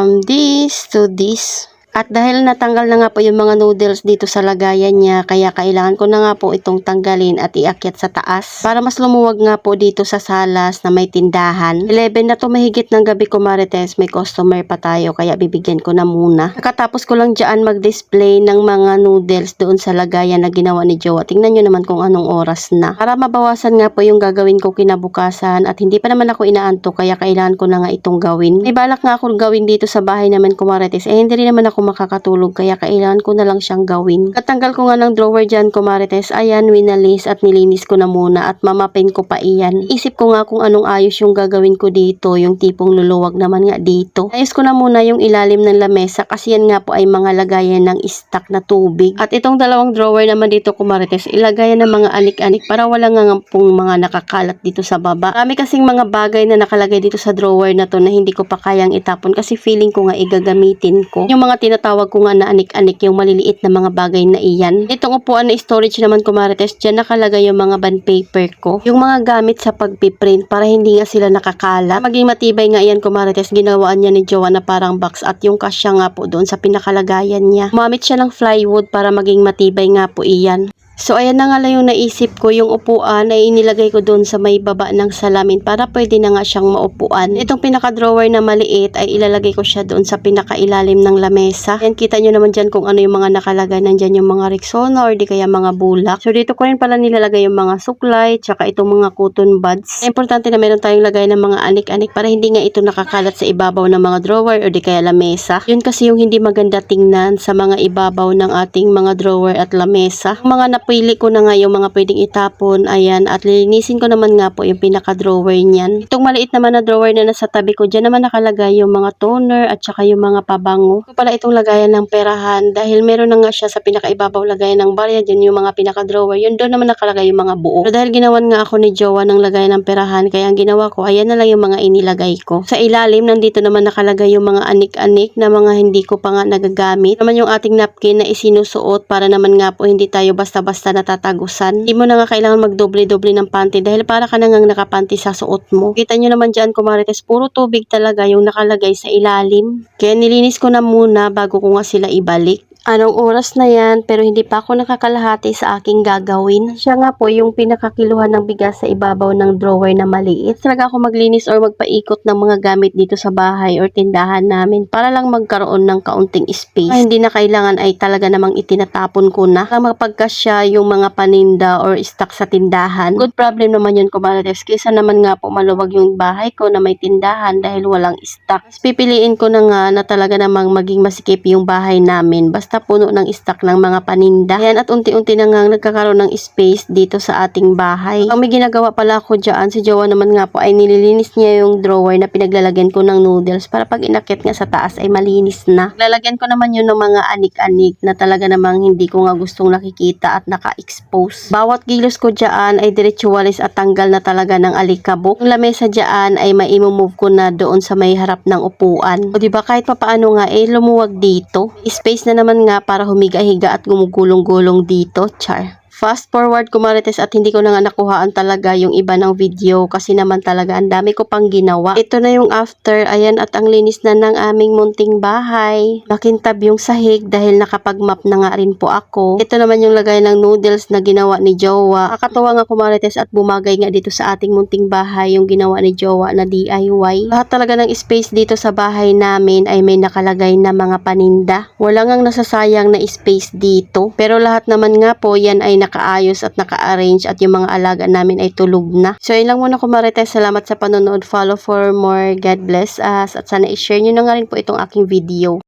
from this to this. At dahil natanggal na nga po yung mga noodles dito sa lagayan niya, kaya kailangan ko na nga po itong tanggalin at iakyat sa taas para mas lumuwag nga po dito sa salas na may tindahan. 11 na to mahigit ng gabi ko Marites, may customer pa tayo kaya bibigyan ko na muna. Nakatapos ko lang dyan mag-display ng mga noodles doon sa lagayan na ginawa ni Jowa. Tingnan nyo naman kung anong oras na. Para mabawasan nga po yung gagawin ko kinabukasan at hindi pa naman ako inaantok kaya kailangan ko na nga itong gawin. May balak nga ako gawin dito sa bahay naman ko Marites, hindi rin naman ako makakatulog kaya kailangan ko na lang siyang gawin. Katanggal ko nga ng drawer dyan ko Marites, ayan winalis at nilinis ko na muna at mamapin ko pa iyan. Isip ko nga kung anong ayos yung gagawin ko dito, yung tipong luluwag naman nga dito. Ayos ko na muna yung ilalim ng lamesa kasi yan nga po ay mga lagayan ng stock na tubig. At itong dalawang drawer naman dito ko Marites, ilagayan ng mga anik-anik para wala nga pong mga nakakalat dito sa baba. Marami kasing mga bagay na nakalagay dito sa drawer na to na hindi ko pa kayang itapon kasi feeling ko nga igagamitin ko. Yung mga tinatawag ko nga na anik-anik, yung maliliit na mga bagay na iyan. Itong upuan na storage naman ko Marites, dyan nakalagay yung mga bond paper ko. Yung mga gamit sa pagpiprint para hindi nga sila nakakala. Maging matibay nga iyan ko Marites, ginawaan niya ni Jowa na parang box at yung kasya nga po doon sa pinakalagayan niya. Gumamit siya ng plywood para maging matibay nga po iyan. So ayan na nga lang yung naisip ko, yung upuan ay inilagay ko doon sa may baba ng salamin para pwede na nga siyang maupuan. Itong pinaka-drawer na maliit ay ilalagay ko siya doon sa pinakailalim ng lamesa. Yan, kita nyo naman dyan kung ano yung mga nakalagay. Nandyan yung mga Rexona or di kaya mga bulak. So dito ko rin pala nilalagay yung mga suklay tsaka itong mga cotton buds. Importante na meron tayong lagay ng mga anik-anik para hindi nga ito nakakalat sa ibabaw ng mga drawer or di kaya lamesa. Yun kasi yung hindi maganda tingnan sa mga ibabaw ng ating mga drawer at lamesa. Mga napili ko na nga yung mga pwedeng itapon, ayan, at lilinisin ko naman nga po yung pinaka-drawer niyan. Itong maliit naman na drawer na nasa tabi ko, dyan naman nakalagay yung mga toner at saka yung mga pabango. Ito pala itong lagayan ng perahan dahil meron na nga siya sa pinakaibabaw lagayan ng barya, dyan yung mga pinaka-drawer, yun doon naman nakalagay yung mga buo. Pero dahil ginawan nga ako ni Jowa ng lagayan ng perahan, kaya ang ginawa ko, ayan na lang yung mga inilagay ko. Sa ilalim, nandito naman nakalagay yung mga anik-anik na mga hindi ko pa nga nagagamit. Naman yung ating napkin na isinusuot para naman nga po hindi tayo basta-basta natatagusan. Hindi mo na nga kailangan magdoble-doble ng panty dahil para ka nang nakapanty sa suot mo. Kita nyo naman dyan Marites, puro tubig talaga yung nakalagay sa ilalim. Kaya nilinis ko na muna bago ko nga sila ibalik. Anong oras na yan pero hindi pa ako nakakalahati sa aking gagawin. Siya nga po yung pinakakiluhan ng bigas sa ibabaw ng drawer na maliit. Talaga ako maglinis or magpaikot ng mga gamit dito sa bahay or tindahan namin para lang magkaroon ng kaunting space. Hindi na kailangan ay talaga namang itinatapon ko na. Mapagkasya yung mga paninda or stock sa tindahan. Good problem naman yun Marites. Kaysa naman nga po maluwag yung bahay ko na may tindahan dahil walang stock. Pipiliin ko na nga na talaga namang maging masikip yung bahay namin. Basta puno ng stock ng mga paninda. Ayan, at unti-unti na nga nagkakaroon ng space dito sa ating bahay. Ang may ginagawa pala ako dyan, si Jowa naman nga po ay nililinis niya yung drawer na pinaglalagyan ko ng noodles para pag inakit nga sa taas ay malinis na. Lalagyan ko naman yun ng mga anik-anik na talaga namang hindi ko nga gustong nakikita at naka-expose. Bawat gilos ko dyan ay diretso walis at tanggal na talaga ng alikabok. Yung lamesa dyan ay mai-move ko na doon sa may harap ng upuan. O diba kahit papaano nga lumuwag dito. Space na naman nga para humiga-higa at gumugulong-gulong dito, char. Fast forward ko Marites at hindi ko na nga nakuhaan talaga yung iba ng video kasi naman talaga ang dami ko pang ginawa. Ito na yung after, ayan, at ang linis na ng aming munting bahay. Makintab yung sahig dahil nakapag-map na nga rin po ako. Ito naman yung lagay ng noodles na ginawa ni Jowa. Kakatuwa nga ko Marites at bumagay nga dito sa ating munting bahay yung ginawa ni Jowa na DIY. Lahat talaga ng space dito sa bahay namin ay may nakalagay na mga paninda. Wala ngang nasasayang na space dito. Pero lahat naman nga po yan ay nakaayos at naka-arrange at yung mga alaga namin ay tulog na. So yun lang muna ko Marites. Salamat sa panonood. Follow for more. God bless us. At sana i-share nyo na nga rin po itong aking video.